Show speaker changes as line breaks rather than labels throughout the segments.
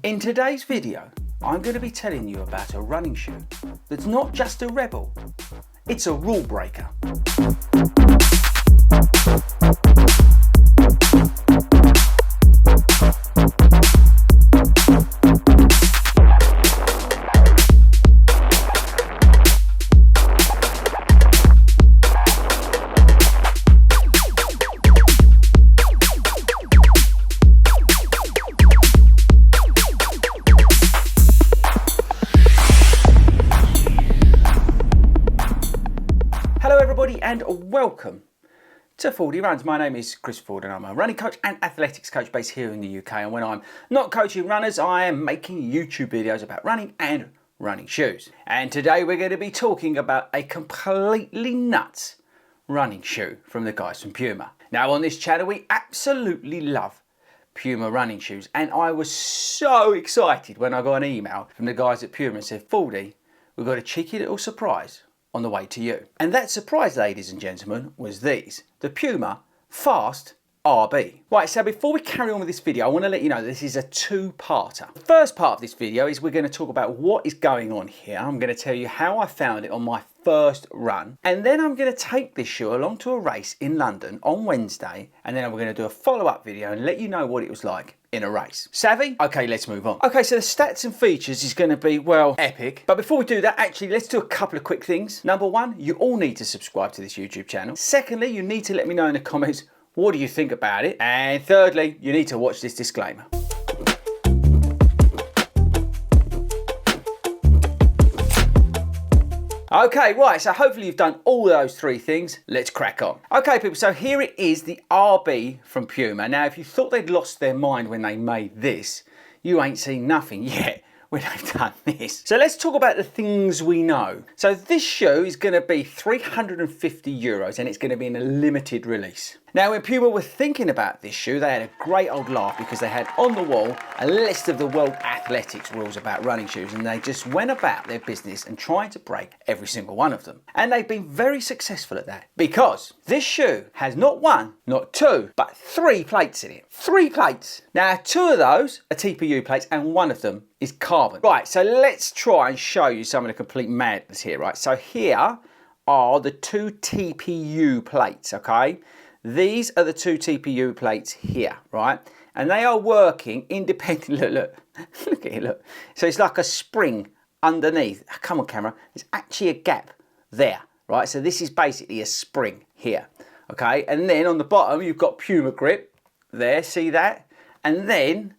In today's video, I'm going to be telling you about a running shoe that's not just a rebel, it's a rule breaker. And welcome to FORDY Runs. My name is Chris Ford and I'm a running coach and athletics coach based here in the UK. And when I'm not coaching runners, I am making YouTube videos about running and running shoes. And today we're going to be talking about a completely nuts running shoe from the guys from PUMA. Now on this channel we absolutely love PUMA running shoes, and I was so excited when I got an email from the guys at PUMA and said, FORDY, we've got a cheeky little surprise on the way to you. And that surprise, ladies and gentlemen, was these, the PUMA Fast-RB. Right, so before we carry on with this video, I want to let you know this is a two-parter. The first part of this video is we're going to talk about what is going on here. I'm going to tell you how I found it on my first run, and then I'm going to take this shoe along to a race in London on Wednesday, and then we're going to do a follow-up video and let you know what it was like in a race. Savvy? Okay, let's move on. Okay, so the stats and features is going to be, well, epic. But before we do that, actually, let's do a couple of quick things. Number one, you all need to subscribe to this YouTube channel. Secondly, you need to let me know in the comments, what do you think about it? And thirdly, you need to watch this disclaimer. Okay, right, so hopefully you've done all those three things. Let's crack on. Okay, people, so here it is, the RB from PUMA. Now, if you thought they'd lost their mind when they made this, you ain't seen nothing yet when they've done this. So let's talk about the things we know. So this shoe is going to be €350 and it's going to be in a limited release. Now, when PUMA were thinking about this shoe, they had a great old laugh because they had on the wall a list of the World Athletics rules about running shoes, and they just went about their business and tried to break every single one of them. And they've been very successful at that because this shoe has not one, not two, but three plates in it. 3 plates. Now, 2 of those are TPU plates and one of them is carbon. Right, so let's try and show you some of the complete madness here, right? So here are the 2 TPU plates, okay? These are the 2 TPU plates here, right? And they are working independently. Look at it, look. So it's like a spring underneath. Come on, camera. There's actually a gap there, right? So this is basically a spring here, okay? And then on the bottom, you've got PUMA grip there, see that? And then,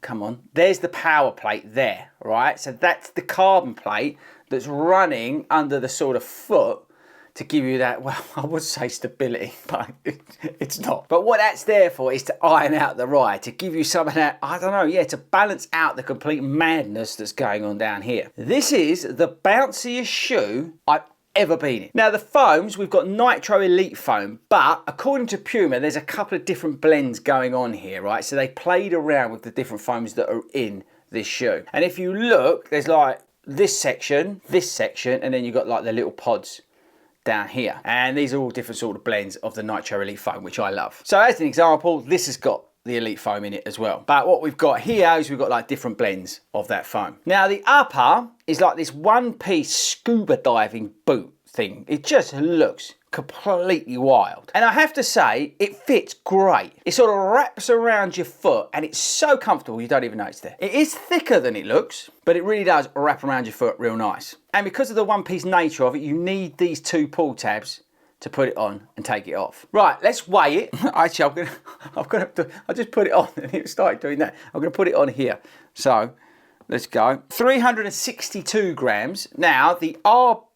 come on, there's the power plate there, right? So that's the carbon plate that's running under the sort of foot to give you that, well, I would say stability, but it's not. But what that's there for is to iron out the ride, to give you some of that, I don't know, yeah, to balance out the complete madness that's going on down here. This is the bounciest shoe I've ever been in. Now the foams, we've got Nitro Elite foam, but according to PUMA, there's a couple of different blends going on here, right? So they played around with the different foams that are in this shoe. And if you look, there's like this section, and then you've got like the little pods down here, and these are all different sort of blends of the Nitro Elite foam, which I love. So as an example, this has got the Elite foam in it as well, but what we've got here is we've got like different blends of that foam. Now the upper is like this one-piece scuba diving boot thing. It just looks completely wild, and I have to say it fits great. It sort of wraps around your foot and it's so comfortable you don't even know it's there. It is thicker than it looks, but it really does wrap around your foot real nice. And because of the one-piece nature of it, you need these 2 pull tabs to put it on and take it off. Right, let's weigh it. Actually, I just put it on and it started doing that. I'm gonna put it on here. So let's go. 362 grams. Now the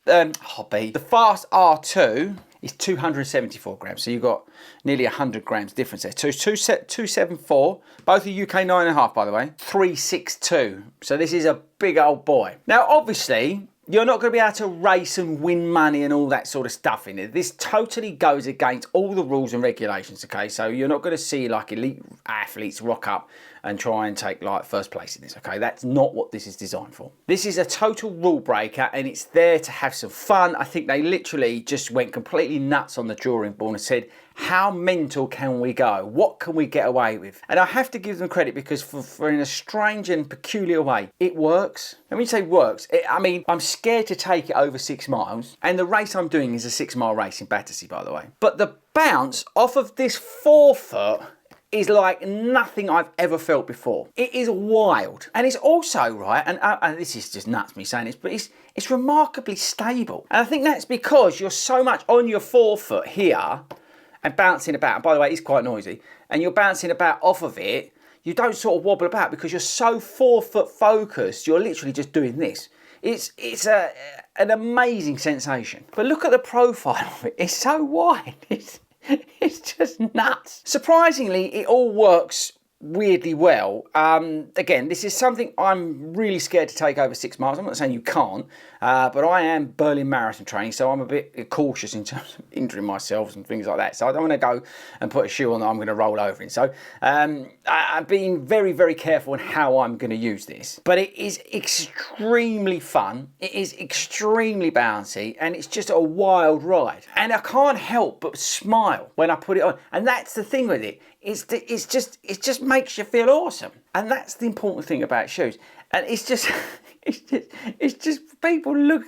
the Fast R2 is 274 grams. So you've got nearly 100 grams difference there. So 274, both are UK 9.5 by the way. 362. So this is a big old boy. Now obviously, you're not going to be able to race and win money and all that sort of stuff in it. This totally goes against all the rules and regulations, okay? So you're not going to see like elite athletes rock up and try and take like first place in this, okay? That's not what this is designed for. This is a total rule breaker and it's there to have some fun. I think they literally just went completely nuts on the drawing board and said, How mental can we go? What can we get away with? And I have to give them credit because for in a strange and peculiar way, it works. And when you say works, I mean, I'm scared to take it over 6 miles. And the race I'm doing is a 6-mile race in Battersea, by the way. But the bounce off of this forefoot is like nothing I've ever felt before. It is wild. And it's also, right, and this is just nuts me saying this, but it's remarkably stable. And I think that's because you're so much on your forefoot here and bouncing about. And by the way, it's quite noisy. And you're bouncing about off of it. You don't sort of wobble about because you're so forefoot focused. You're literally just doing this. It's an amazing sensation. But look at the profile of it. It's so wide. It's just nuts. Surprisingly, it all works weirdly well. Again, this is something I'm really scared to take over 6 miles. I'm not saying you can't, but I am Berlin Marathon training, so I'm a bit cautious in terms of injuring myself and things like that. So I don't want to go and put a shoe on that I'm going to roll over in. So I'm being very, very careful on how I'm going to use this. But it is extremely fun. It is extremely bouncy, and it's just a wild ride. And I can't help but smile when I put it on. And that's the thing with it. It just makes you feel awesome, and that's the important thing about shoes. And it's just people look.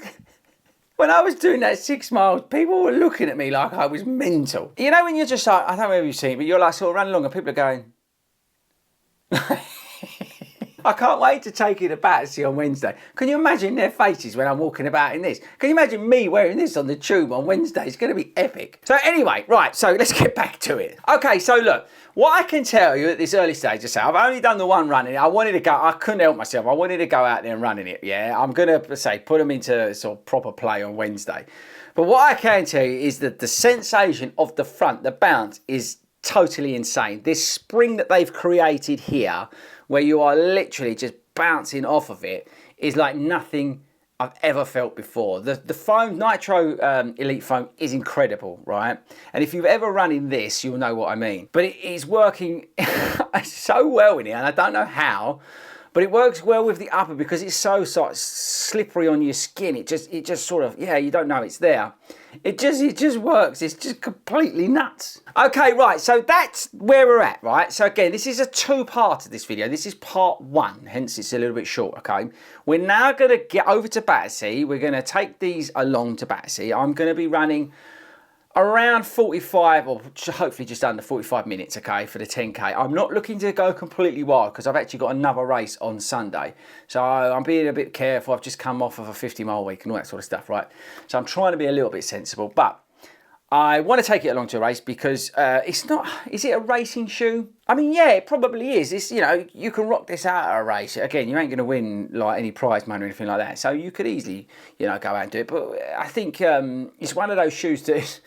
When I was doing that 6 miles, people were looking at me like I was mental. You know when you're just like, I don't know if you've seen it, but you're like sort of running along and people are going. I can't wait to take you to Battersea on Wednesday. Can you imagine their faces when I'm walking about in this? Can you imagine me wearing this on the tube on Wednesday? It's going to be epic. So anyway, right, so let's get back to it. Okay, so look, what I can tell you at this early stage, I say, I've only done the one run in it. I couldn't help myself. I wanted to go out there and run in it, yeah. I'm going to say, put them into sort of proper play on Wednesday. But what I can tell you is that the sensation of the front, the bounce, is totally insane. This spring that they've created here, where you are literally just bouncing off of it, is like nothing I've ever felt before. The foam, Nitro Elite foam, is incredible, right? And if you've ever run in this, you'll know what I mean. But it is working so well in it, and I don't know how, but it works well with the upper because it's so sort of slippery on your skin. It just sort of, yeah, you don't know it's there. It just works. It's just completely nuts. Okay, right, so that's where we're at, right? So again, this is a two-part of this video. This is part 1, hence it's a little bit short, okay? We're now going to get over to Battersea. We're going to take these along to Battersea. I'm going to be running around 45 or hopefully just under 45 minutes, okay, for the 10K. I'm not looking to go completely wild because I've actually got another race on Sunday. So I'm being a bit careful. I've just come off of a 50-mile week and all that sort of stuff, right? So I'm trying to be a little bit sensible, but I want to take it along to a race because it's not, is it a racing shoe? I mean, yeah, it probably is. It's, you know, you can rock this out at a race. Again, you ain't going to win like any prize money or anything like that. So you could easily, you know, go out and do it. But I think it's one of those shoes that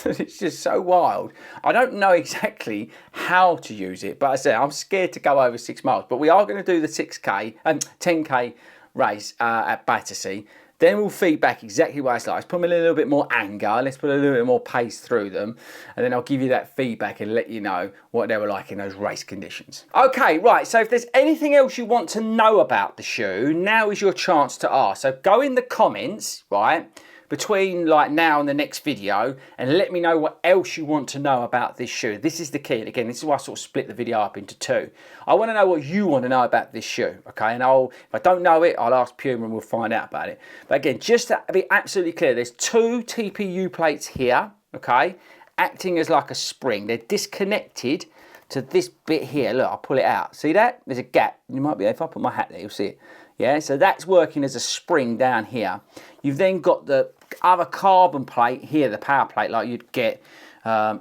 it's just so wild. I don't know exactly how to use it, but I said I'm scared to go over 6 miles. But we are going to do the 6K and 10K race at Battersea. Then we'll feed back exactly what it's like. Let's put them in a little bit more anger. Let's put a little bit more pace through them. And then I'll give you that feedback and let you know what they were like in those race conditions. Okay, right. So if there's anything else you want to know about the shoe, now is your chance to ask. So go in the comments, right, between like now and the next video and let me know what else you want to know about this shoe. This is the key. And again, this is why I sort of split the video up into 2. I want to know what you want to know about this shoe, okay? And if I don't know it, I'll ask Puma and we'll find out about it. But again, just to be absolutely clear, there's 2 TPU plates here, okay, acting as like a spring. They're disconnected to this bit here. Look, I'll pull it out. See that? There's a gap. You might be, if I put my hat there, you'll see it. Yeah, so that's working as a spring down here. You've then got the other carbon plate here, the power plate, like you'd get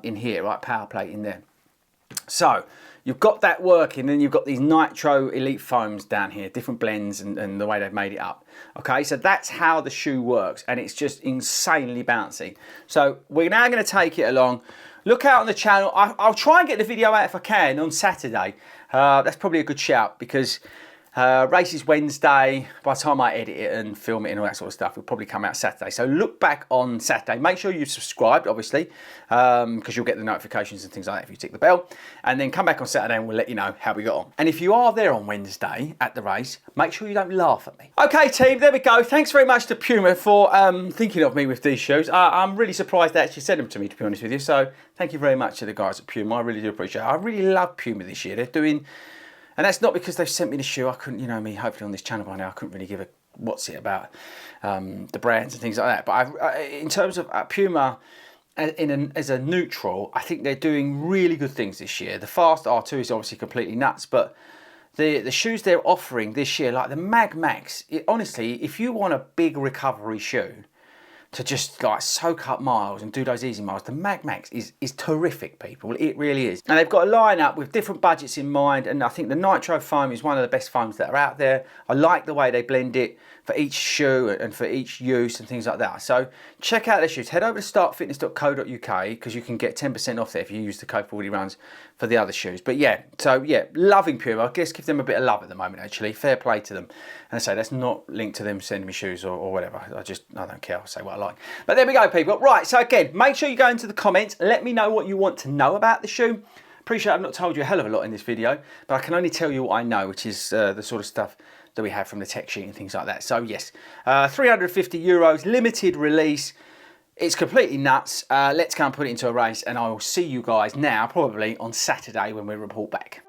in here, right? Power plate in there. So you've got that working, then you've got these Nitro Elite foams down here, different blends and the way they've made it up. Okay, so that's how the shoe works, and it's just insanely bouncy. So we're now going to take it along. Look out on the channel. I'll try and get the video out if I can on Saturday. That's probably a good shout because Race is Wednesday. By the time I edit it and film it and all that sort of stuff, it'll probably come out Saturday. So look back on Saturday. Make sure you've subscribed, obviously, because you'll get the notifications and things like that if you tick the bell. And then come back on Saturday and we'll let you know how we got on. And if you are there on Wednesday at the race, make sure you don't laugh at me. Okay, team, there we go. Thanks very much to Puma for thinking of me with these shoes. I'm really surprised they actually sent them to me, to be honest with you. So thank you very much to the guys at Puma. I really do appreciate it. I really love Puma this year. They're doing... And that's not because they've sent me the shoe. I couldn't, you know me, hopefully on this channel by now, I couldn't really give a what's it about the brands and things like that. But in terms of Puma as a neutral, I think they're doing really good things this year. The Fast R2 is obviously completely nuts, but the shoes they're offering this year, like the Mag Max, honestly, if you want a big recovery shoe to just like soak up miles and do those easy miles, the Mag Max is terrific, people. It really is. And they've got a lineup with different budgets in mind, and I think the Nitro foam is one of the best foams that are out there. I like the way they blend it for each shoe and for each use and things like that. So check out their shoes. Head over to startfitness.co.uk because you can get 10% off there if you use the code FORDY runs for the other shoes. But yeah, so yeah, loving Puma. I guess give them a bit of love at the moment, actually. Fair play to them. And I say that's not linked to them sending me shoes or whatever. I don't care. I'll say what I like. But there we go, people. Right, so again, make sure you go into the comments. Let me know what you want to know about the shoe. Appreciate I've not told you a hell of a lot in this video, but I can only tell you what I know, which is the sort of stuff that we have from the tech sheet and things like that. So yes, €350, limited release. It's completely nuts. Let's go and put it into a race, and I will see you guys now, probably on Saturday when we report back.